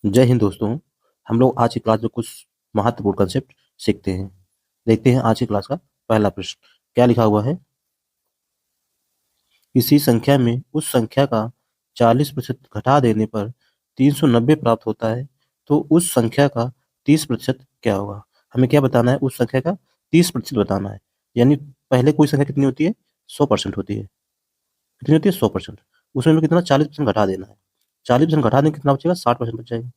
जय हिंद दोस्तों। हम लोग आज की क्लास में कुछ महत्वपूर्ण कंसेप्ट सीखते हैं। देखते हैं आज की क्लास का पहला प्रश्न क्या लिखा हुआ है। किसी संख्या में उस संख्या का 40% घटा देने पर 390 प्राप्त होता है, तो उस संख्या का 30% क्या होगा। हमें क्या बताना है, उस संख्या का 30% बताना है। यानी पहले कोई संख्या कितनी होती है, 100% होती है। कितनी होती है, 100%। उसमें हमें कितना 40% घटा देना है। 40% घटा दें कितना बचेगा, 60% बच जाएगा।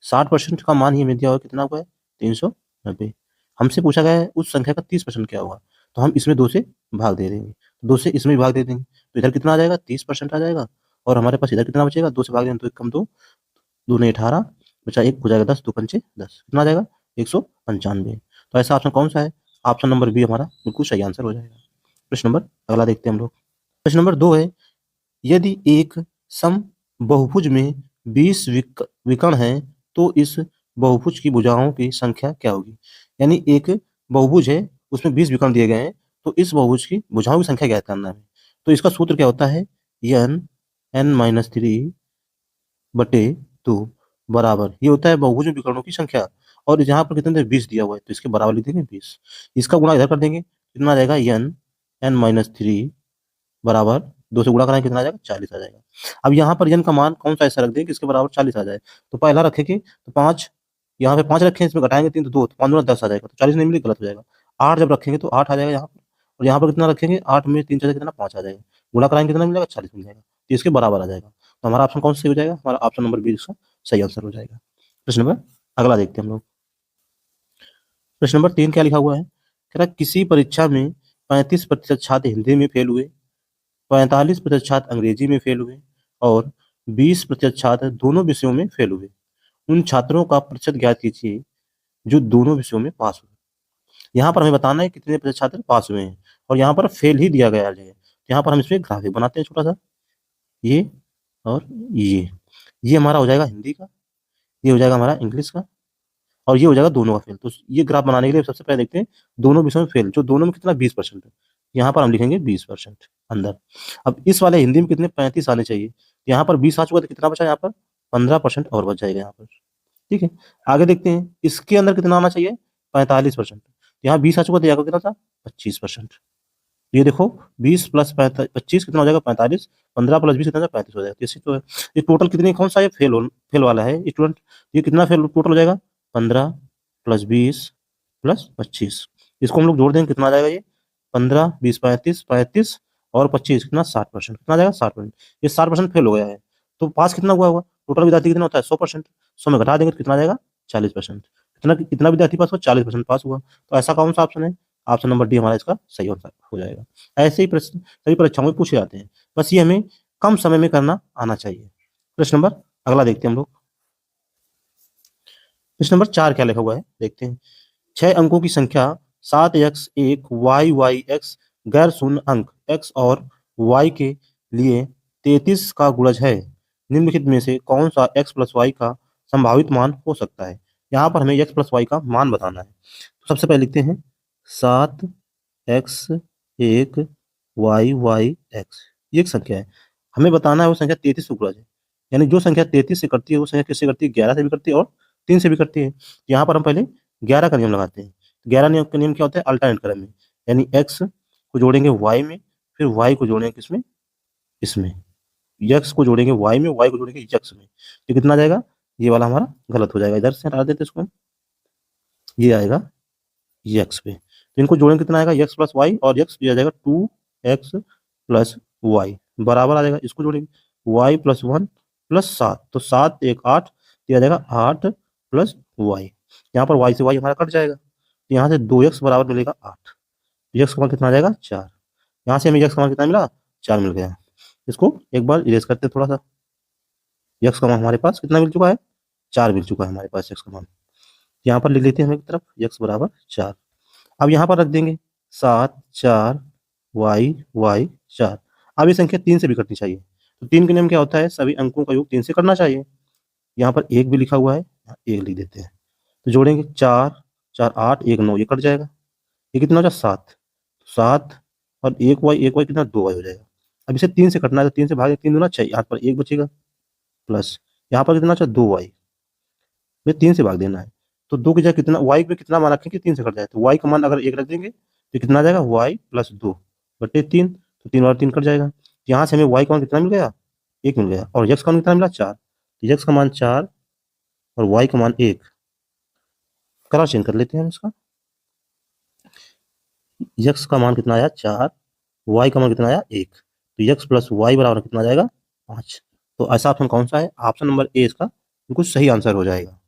60% का मान ही हमें दिया हुआ है, कितना हुआ है, 390। हमसे पूछा गया है उस संख्या का 30% क्या होगा, तो हम इसमें 2 से भाग दे देंगे। 2 से इसमें भी भाग दे देंगे, तो इधर कितना आ जाएगा, 30% आ जाएगा। और हमारे पास इधर कितना बचेगा, 2 से भाग देंगे तो 1 कम 2, 2 नहीं 18, बचा 1 हो जाएगा 10, 2 पंचे 10, कितना आ जाएगा, 195। तो ऐसा ऑप्शन कौन सा है, ऑप्शन नंबर बी हमारा बिल्कुल सही आंसर हो जाएगा। प्रश्न नंबर अगला देखते हैं हम लोग। प्रश्न नंबर 2 है, यदि एक सम बहुभुज में 20 विकर्ण हैं, तो इस बहुभुज की भुजाओं की संख्या क्या होगी। यानी एक बहुभुज है, उसमें 20 विकर्ण दिए गए हैं, तो इस बहुभुज की भुजाओं की संख्या ज्ञात करना है। तो इसका सूत्र क्या होता है, n n-3 बटे 2 बराबर, ये होता है बहुभुज में विकर्णों की संख्या। और यहाँ पर कितने 20 दिया हुआ है, तो इसके बराबर लिख देंगे 20। इसका गुणा इधर कर देंगे, कितना आ जाएगा, n n-3 बराबर 2 से गुणा कराएंगे, कितना आ जाएगा, 40 आ जाएगा। अब यहाँ पर n का मान कौन सा ऐसा रख दें कि इसके बराबर 40 आ जाए। तो पहला रखेंगे तो 5, यहाँ पे 5 रखें, इसमें घटाएंगे 3 तो 2, तो 5 गुना 10 आ जाएगा, तो 40 नहीं मिलेगा, गलत हो जाएगा। 8 जब रखेंगे तो 8 आ जाएगा यहाँ पर। और यहाँ पर कितना रखेंगे, 8 में 3 चले कितना, 5 आ जाएगा। गुणा कराएंगे कितना मिलेगा, 40 मिल जाएगा, तो इसके बराबर आ जाएगा। तो हमारा ऑप्शन कौन सा सही हो जाएगा, हमारा ऑप्शन नंबर बी इसका सही आंसर हो जाएगा। प्रश्न नंबर अगला देखते हैं हम लोग। प्रश्न नंबर 3 क्या लिखा हुआ है, कह रहा है, किसी परीक्षा में 35% छात्र हिंदी में फेल हुए, 45% छात्र अंग्रेजी में फेल हुए और 20% छात्र दोनों विषयों में फेल हुए। उन छात्रों का प्रतिशत ज्ञात कीजिए जो दोनों विषयों में पास हुए। यहाँ पर हमें बताना है कितने प्रतिशत छात्र पास हुए हैं, और यहाँ पर फेल ही दिया गया है। तो यहाँ पर हम इसमें ग्राफिक बनाते हैं छोटा सा, ये और ये हमारा हो जाएगा हिंदी का, ये हो जाएगा हमारा इंग्लिश का, और ये हो जाएगा दोनों का फेल। तो ये ग्राफ बनाने के लिए सबसे पहले देखते हैं दोनों विषयों में फेल, जो दोनों में कितना 20% है। यहाँ पर हम लिखेंगे 20% अंदर। अब इस वाले हिंदी में कितने 35 आने चाहिए, यहाँ पर 20 आ चुका, तो कितना बचा यहाँ पर, 15% और बच जाएगा यहाँ पर। ठीक है, आगे देखते हैं इसके अंदर कितना आना चाहिए, 45%। यहाँ 20 आ चुका, तो यहाँ पर कितना था, 25%। ये देखो 20 प्लस 25 कितना हो जाएगा, 45। 15 प्लस 20 कितना हो जाएगा, 35 हो जाएगा। तो इसी तो है, ये टोटल कितने, कौन सा ये फेल वाला है स्टूडेंट, ये कितना फेल टोटल हो जाएगा, 15 प्लस 20 प्लस 25। इसको हम लोग जोड़ देंगे, कितना आ जाएगा ये, 15 20 35, 35 और 25 कितना, 60%, कितना आ जाएगा, 60%। ये 60% फेल हो गया है। तो पास कितना हुआ होगा, टोटल विद्यार्थी कितना होता है, 100%। 100 में घटा देंगे तो कितना आ जाएगा, 40%। कितना कितना विद्यार्थी पास हुआ, 40% पास हुआ। तो ऐसा कौन सा ऑप्शन है, ऑप्शन नंबर डी हमारा इसका सही आंसर हो जाएगा। ऐसे ही प्रश्न सभी परीक्षाओं में पूछे जाते हैं, बस ये हमें कम समय में करना आना चाहिए। प्रश्न नंबर अगला देखते हैं हम लोग। प्रश्न नंबर 4 क्या लिखा हुआ है, देखते हैं। 6 अंकों की संख्या 7x1 y गैर शून्य अंक x और y के लिए 33 का गुणज है। निम्नलिखित में से कौन सा x प्लस वाई का संभावित मान हो सकता है। यहाँ पर हमें x प्लस वाई का मान बताना है। तो सबसे पहले लिखते हैं 7x1 y ये एक संख्या है, हमें बताना है वो संख्या 33 से गुणज है। यानी जो संख्या 33 से करती है वो संख्या किससे करती है, 11 से भी करती है और 3 से भी करती है। यहाँ पर हम पहले 11 का नियम लगाते हैं। 11 नियम का नियम क्या होता है, अल्टरनेट क्रम में, यानी x को जोड़ेंगे y में, फिर y को जोड़ेंगे किसमें, इसमें। x को जोड़ेंगे y में, y को जोड़ेंगे x में, तो कितना आ जाएगा, ये वाला हमारा गलत हो जाएगा, इधर से हटा देते हैं इसको हम। ये आएगा ये x पे, तो इनको जोड़ेंगे कितना आएगा, x प्लस वाई, और x ये आ जाएगा 2x प्लस वाई बराबर आ जाएगा, इसको जोड़ेंगे y प्लस 1 प्लस 7, तो 7 1 8, ये आ जाएगा 8 प्लस वाई। यहाँ पर y से y हमारा कट जाएगा, तो यहाँ से 2x बराबर मिलेगा 8। x का मान कितना आ जाएगा, 4। यहाँ से हमें x का मान कितना मिला, 4 मिल गया। इसको एक बार इरेज करते हैं थोड़ा सा। x का मान हमारे पास कितना मिल चुका है, 4 मिल चुका है हमारे पास x का मान। यहाँ पर लिख लेते हैं हम एक तरफ, x बराबर 4। अब यहाँ पर रख देंगे 7 4 y 4। अब ये संख्या 3 से भी कटनी चाहिए, तो 3 का नियम क्या होता है, सभी अंकों का योग 3 से करना चाहिए। यहाँ पर 1 भी लिखा हुआ है, यहाँ 1 लिख देते हैं। तो जोड़ेंगे 4 4 8 1 9, ये कट जाएगा, ये कितना हो जाएगा 7। 7 और 1 y कितना, 2y हो जाएगा। अब इसे 3 से कटना है, तो 3 से भागे 3 दूना 6, यहाँ पर 1 बचेगा, प्लस यहाँ पर कितना अच्छा 2y, में 3 से भाग देना है। तो 2 की जगह कितना y पे कितना मान रखें कि 3 से कट जाए, तो y का मान अगर 1 रख देंगे तो कितना आ जाएगा, y प्लस 2 बटे 3, तो 3 और 3 कट जाएगा। यहाँ से हमें y का मान कितना मिल गया, 1 मिल गया, और x का मान कितना मिला, 4। तो x का मान 4 और y का मान 1। कलर चेंज कर लेते हैं हम इसका। x का मान कितना आया, 4, y का मान कितना आया, 1। तो x प्लस वाई बराबर कितना आ जाएगा, 5। तो ऐसा ऑप्शन कौन सा है, ऑप्शन नंबर ए इसका बिल्कुल सही आंसर हो जाएगा।